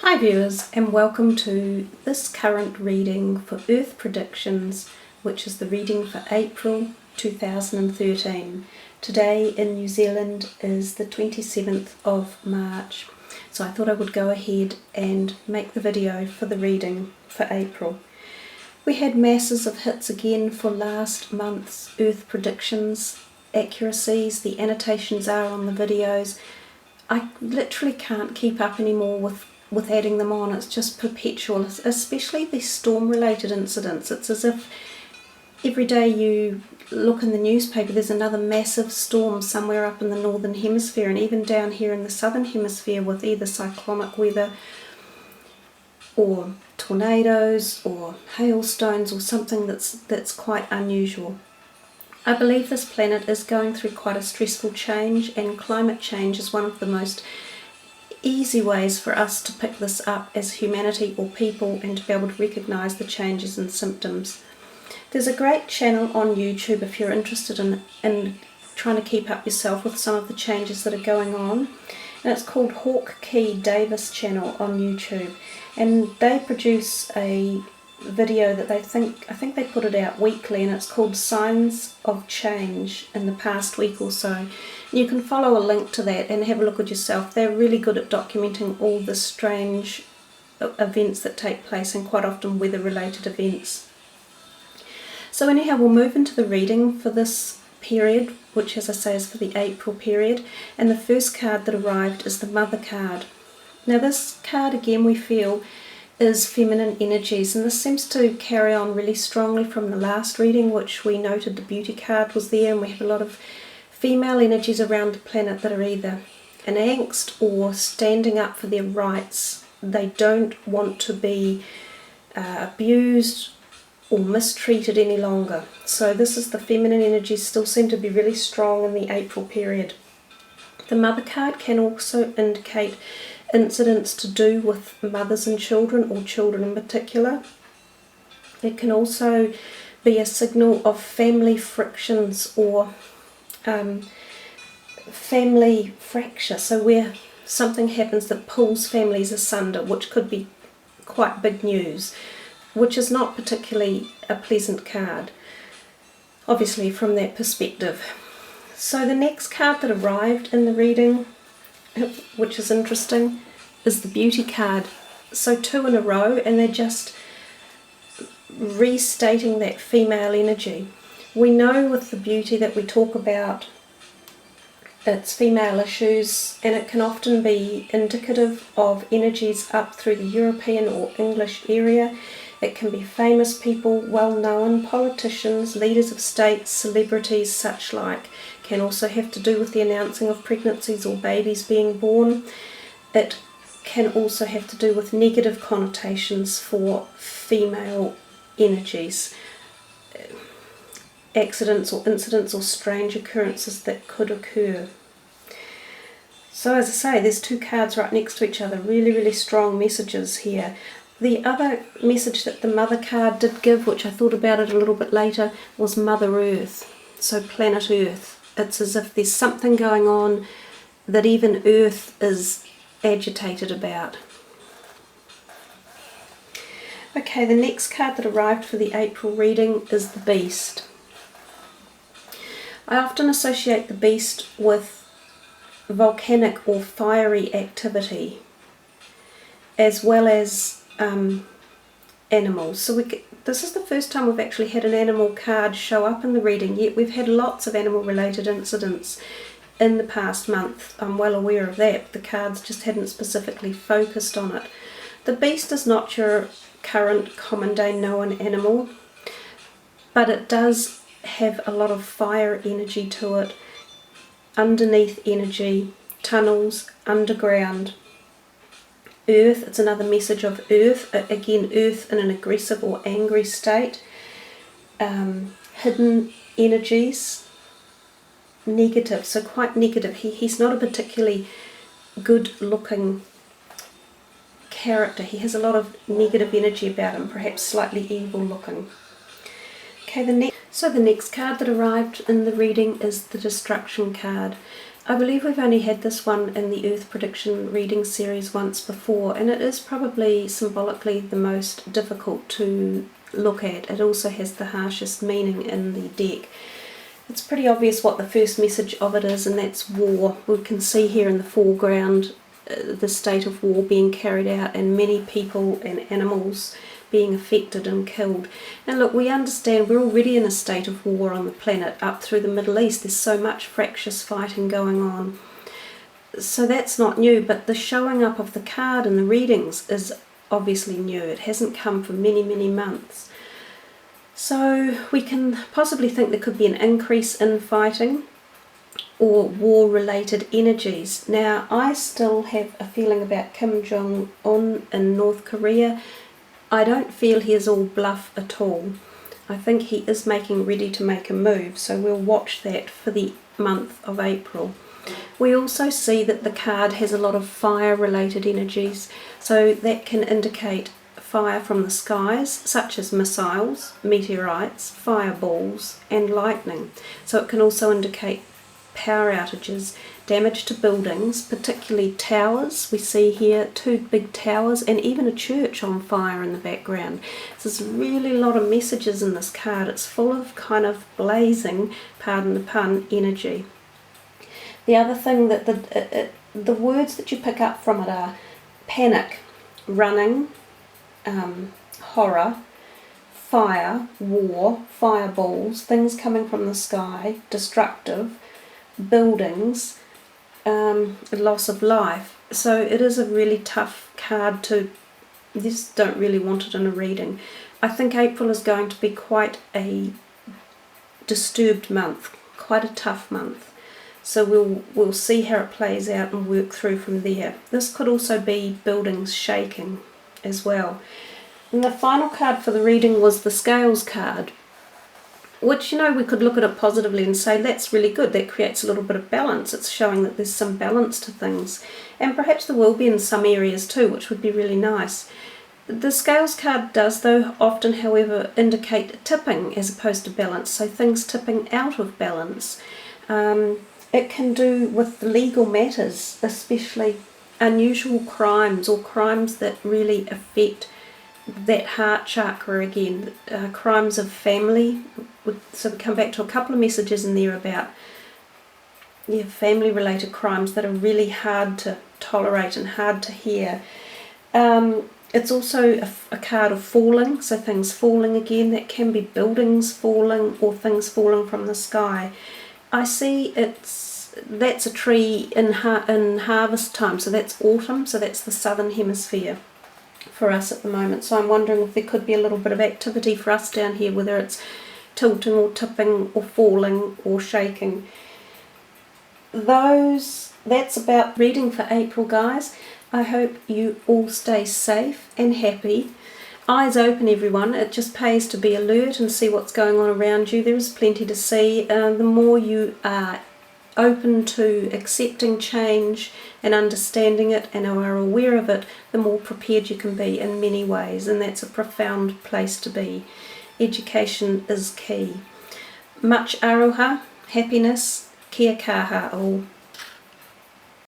Hi viewers, and welcome to this current reading for Earth Predictions, which is the reading for April 2013. Today in New Zealand is the 27th of March, so I thought I would go ahead and make the video for the reading for April. We had masses of hits again for last month's Earth Predictions accuracies. The annotations are on the videos. I literally can't keep up anymore with adding them on. It's just perpetual, especially the storm related incidents. It's as if every day you look in the newspaper there's another massive storm somewhere up in the northern hemisphere, and even down here in the southern hemisphere with either cyclonic weather or tornadoes or hailstones or something that's quite unusual. I believe this planet is going through quite a stressful change, and climate change is one of the most easy ways for us to pick this up as humanity or people and to be able to recognise the changes and symptoms. There's a great channel on YouTube if you're interested in trying to keep up yourself with some of the changes that are going on, and it's called Hawk Key Davis channel on YouTube, and they produce a video that I think they put it out weekly, and it's called Signs of Change in the past week or so. You can follow a link to that and have a look at yourself. They're really good at documenting all the strange events that take place, and quite often weather related events. So anyhow, we'll move into the reading for this period, which as I say is for the April period, and the first card that arrived is the Mother card. Now this card again we feel is feminine energies, and this seems to carry on really strongly from the last reading, which we noted the Beauty card was there, and we have a lot of female energies around the planet that are either in angst or standing up for their rights. They don't want to be abused or mistreated any longer. So this is the feminine energies still seem to be really strong in the April period. The Mother card can also indicate incidents to do with mothers and children, or children in particular. It can also be a signal of family frictions or family fracture, so where something happens that pulls families asunder, which could be quite big news, which is not particularly a pleasant card, obviously, from that perspective. So the next card that arrived in the reading, which is interesting, is the Beauty card. So two in a row, and they're just restating that female energy. We know with the Beauty that we talk about its female issues, and it can often be indicative of energies up through the European or English area. It can be famous people, well-known politicians, leaders of states, celebrities, such like. Can also have to do with the announcing of pregnancies or babies being born. It can also have to do with negative connotations for female energies, accidents or incidents or strange occurrences that could occur. So as I say, there's two cards right next to each other, really, really strong messages here. The other message that the Mother card did give, which I thought about it a little bit later, was Mother Earth, so planet Earth. It's as if there's something going on that even Earth is agitated about. Okay, the next card that arrived for the April reading is the Beast. I often associate the Beast with volcanic or fiery activity, as well as animals. So this is the first time we've actually had an animal card show up in the reading, yet we've had lots of animal related incidents in the past month. I'm well aware of that. The cards just hadn't specifically focused on it. The Beast is not your current common day known animal, but it does have a lot of fire energy to it, underneath energy, tunnels, underground. Earth, it's another message of Earth, again Earth in an aggressive or angry state, hidden energies, negative, so quite negative. He's not a particularly good looking character. He has a lot of negative energy about him, perhaps slightly evil looking. Okay, the next card that arrived in the reading is the Destruction card. I believe we've only had this one in the Earth Prediction reading series once before, and it is probably symbolically the most difficult to look at. It also has the harshest meaning in the deck. It's pretty obvious what the first message of it is, and that's war. We can see here in the foreground the state of war being carried out and many people and animals being affected and killed. And look, we understand we're already in a state of war on the planet. Up through the Middle East there's so much fractious fighting going on. So that's not new, but the showing up of the card in the readings is obviously new. It hasn't come for many, many months. So we can possibly think there could be an increase in fighting or war-related energies. Now, I still have a feeling about Kim Jong-un in North Korea. I don't feel he is all bluff at all. I think he is ready to make a move, so we'll watch that for the month of April. We also see that the card has a lot of fire-related energies, so that can indicate fire from the skies, such as missiles, meteorites, fireballs, and lightning. So it can also indicate power outages, damage to buildings, particularly towers. We see here 2 big towers and even a church on fire in the background. So there's really a lot of messages in this card. It's full of kind of blazing, pardon the pun, energy. The other thing that the words that you pick up from it are panic, running, horror, fire, war, fireballs, things coming from the sky, destructive, buildings, loss of life. So it is a really tough card to, just don't really want it in a reading. I think April is going to be quite a disturbed month, quite a tough month. So we'll see how it plays out and work through from there. This could also be buildings shaking as well. And the final card for the reading was the Scales card, which, you know, we could look at it positively and say that's really good. That creates a little bit of balance. It's showing that there's some balance to things, and perhaps there will be in some areas too, which would be really nice. The Scales card does, though, often, however, indicate tipping as opposed to balance, so things tipping out of balance. It can do with legal matters, especially unusual crimes or crimes that really affect that heart chakra again, crimes of family. So we come back to a couple of messages in there about family related crimes that are really hard to tolerate and hard to hear. It's also a card of falling, so things falling again. That can be buildings falling or things falling from the sky. I see that's a tree in harvest time, so that's autumn, so that's the southern hemisphere for us at the moment. So I'm wondering if there could be a little bit of activity for us down here, whether it's tilting or tipping or falling or shaking. That's about reading for April, guys. I hope you all stay safe and happy. Eyes open, everyone. It just pays to be alert and see what's going on around you. There is plenty to see. The more you are open to accepting change and understanding it and are aware of it, the more prepared you can be in many ways, and that's a profound place to be. Education is key. Much aroha, happiness, kia kaha all.